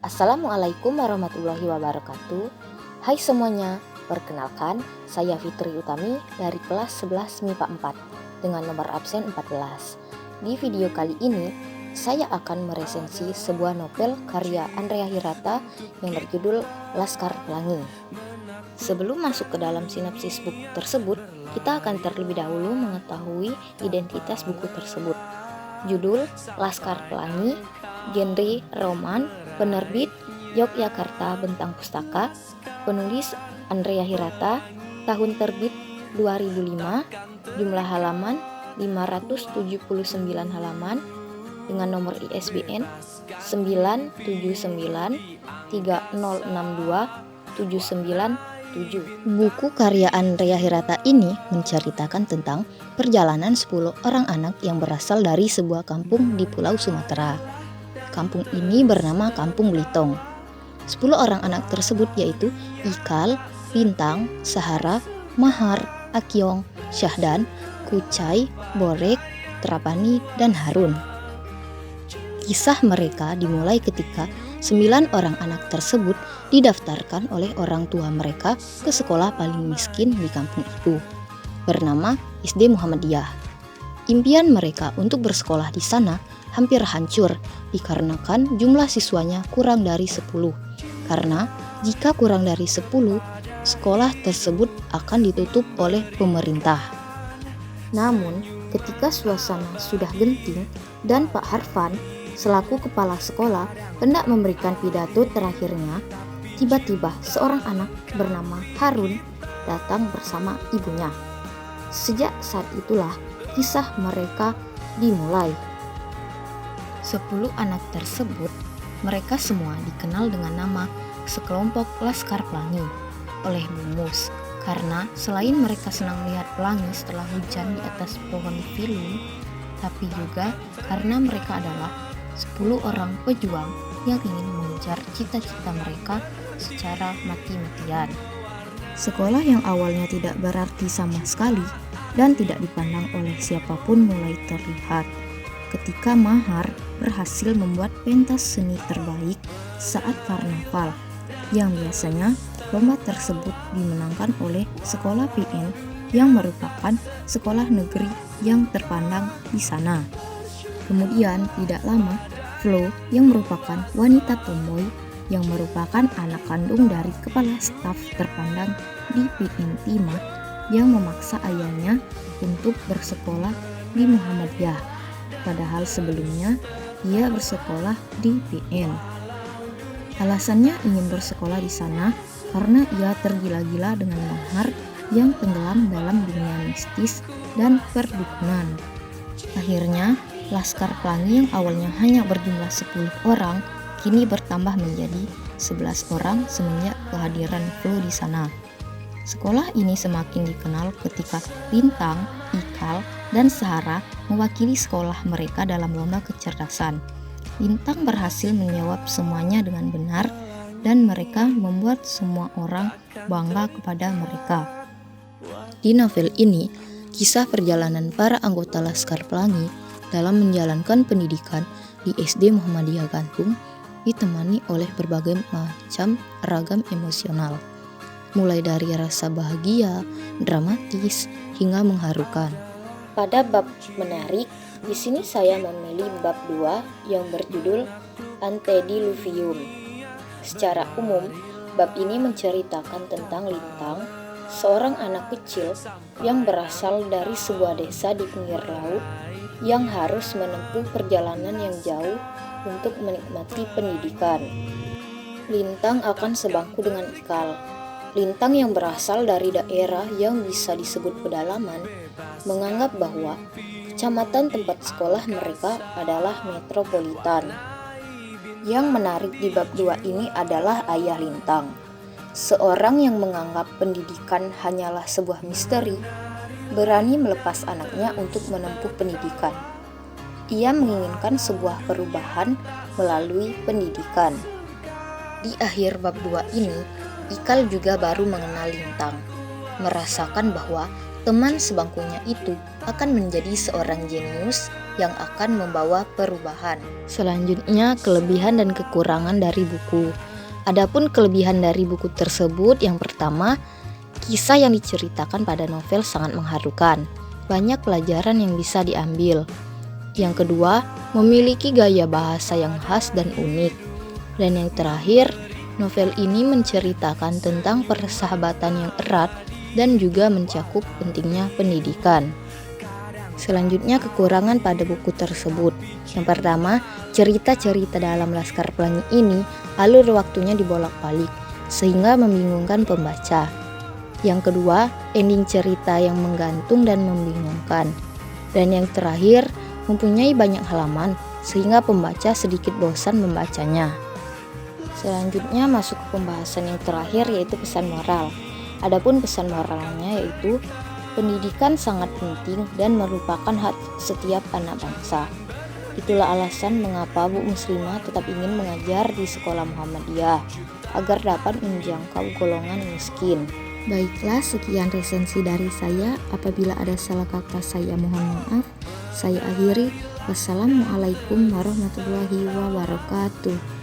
Assalamualaikum warahmatullahi wabarakatuh. Hai semuanya, perkenalkan saya Fitri Utami dari kelas 11 MIPA 4 dengan nomor absen 14. Di video kali ini, saya akan meresensi sebuah novel karya Andrea Hirata yang berjudul Laskar Pelangi. Sebelum masuk ke dalam sinopsis buku tersebut, kita akan terlebih dahulu mengetahui identitas buku tersebut. Judul Laskar Pelangi, genre roman, penerbit Yogyakarta Bentang Pustaka, penulis Andrea Hirata, tahun terbit 2005, jumlah halaman 579 halaman, dengan nomor ISBN 979306279. Buku karya Andrea Hirata ini menceritakan tentang perjalanan 10 orang anak yang berasal dari sebuah kampung di Pulau Sumatera. Kampung ini bernama Kampung Blitong. 10 orang anak tersebut yaitu Ikal, Lintang, Sahara, Mahar, Akyong, Syahdan, Kucai, Borek, Trapani, dan Harun. Kisah mereka dimulai ketika 9 orang anak tersebut didaftarkan oleh orang tua mereka ke sekolah paling miskin di kampung itu, bernama SD Muhammadiyah. Impian mereka untuk bersekolah di sana hampir hancur dikarenakan jumlah siswanya kurang dari 10. Karena jika kurang dari 10, sekolah tersebut akan ditutup oleh pemerintah. Namun, ketika suasana sudah genting dan Pak Harfan selaku kepala sekolah hendak memberikan pidato terakhirnya, tiba-tiba seorang anak bernama Harun datang bersama ibunya. Sejak saat itulah kisah mereka dimulai. 10 anak tersebut, mereka semua dikenal dengan nama sekelompok Laskar Pelangi oleh Bu Mus, karena selain mereka senang melihat pelangi setelah hujan di atas pohon pilun, tapi juga karena mereka adalah 10 orang pejuang yang ingin mengejar cita-cita mereka secara mati-matian. Sekolah yang awalnya tidak berarti sama sekali dan tidak dipandang oleh siapapun mulai terlihat ketika Mahar berhasil membuat pentas seni terbaik saat karnaval, yang biasanya lomba tersebut dimenangkan oleh sekolah PN yang merupakan sekolah negeri yang terpandang di sana. Kemudian tidak lama, Flo yang merupakan wanita tomboy yang merupakan anak kandung dari kepala staf terpandang di PN Timah yang memaksa ayahnya untuk bersekolah di Muhammadiyah. Padahal sebelumnya ia bersekolah di PN. Alasannya ingin bersekolah di sana karena ia tergila-gila dengan Mahar yang tenggelam dalam dunia mistis dan perdukunan. Akhirnya, Laskar Pelangi yang awalnya hanya berjumlah 10 orang kini bertambah menjadi 11 orang semenjak kehadiran Flo di sana. Sekolah ini semakin dikenal ketika Lintang, Ikal, dan Sahara mewakili sekolah mereka dalam lomba kecerdasan. Lintang berhasil menjawab semuanya dengan benar dan mereka membuat semua orang bangga kepada mereka. Di novel ini, kisah perjalanan para anggota Laskar Pelangi dalam menjalankan pendidikan di SD Muhammadiyah Gantung ditemani oleh berbagai macam ragam emosional, mulai dari rasa bahagia, dramatis, hingga mengharukan. Pada bab menarik, di sini saya memilih bab 2 yang berjudul Antediluvium. Secara umum, bab ini menceritakan tentang Lintang, seorang anak kecil yang berasal dari sebuah desa di pinggir laut yang harus menempuh perjalanan yang jauh untuk menikmati pendidikan. Lintang akan sebangku dengan Ikal. Lintang yang berasal dari daerah yang bisa disebut pedalaman menganggap bahwa kecamatan tempat sekolah mereka adalah metropolitan. Yang menarik di bab 2 ini adalah ayah Lintang, seorang yang menganggap pendidikan hanyalah sebuah misteri, berani melepas anaknya untuk menempuh pendidikan. Ia menginginkan sebuah perubahan melalui pendidikan. Di akhir bab 2 ini, Ikal juga baru mengenal Lintang, merasakan bahwa Teman sebangkunya itu akan menjadi seorang jenius yang akan membawa perubahan. Selanjutnya, kelebihan dan kekurangan dari buku. Adapun kelebihan dari buku tersebut, yang pertama, kisah yang diceritakan pada novel sangat mengharukan. Banyak pelajaran yang bisa diambil. Yang kedua, memiliki gaya bahasa yang khas dan unik. Dan yang terakhir, novel ini menceritakan tentang persahabatan yang erat dan juga mencakup pentingnya pendidikan. Selanjutnya, kekurangan pada buku tersebut. Yang pertama, cerita-cerita dalam Laskar Pelangi ini alur waktunya dibolak-balik sehingga membingungkan pembaca. Yang kedua, ending cerita yang menggantung dan membingungkan. Dan yang terakhir, mempunyai banyak halaman sehingga pembaca sedikit bosan membacanya. Selanjutnya masuk ke pembahasan yang terakhir, yaitu pesan moral. Adapun pesan moralnya yaitu pendidikan sangat penting dan merupakan hak setiap anak bangsa. Itulah alasan mengapa Bu Muslimah tetap ingin mengajar di sekolah Muhammadiyah agar dapat menjangkau golongan miskin. Baiklah, sekian resensi dari saya. Apabila ada salah kata saya mohon maaf. Saya akhiri. Wassalamualaikum warahmatullahi wabarakatuh.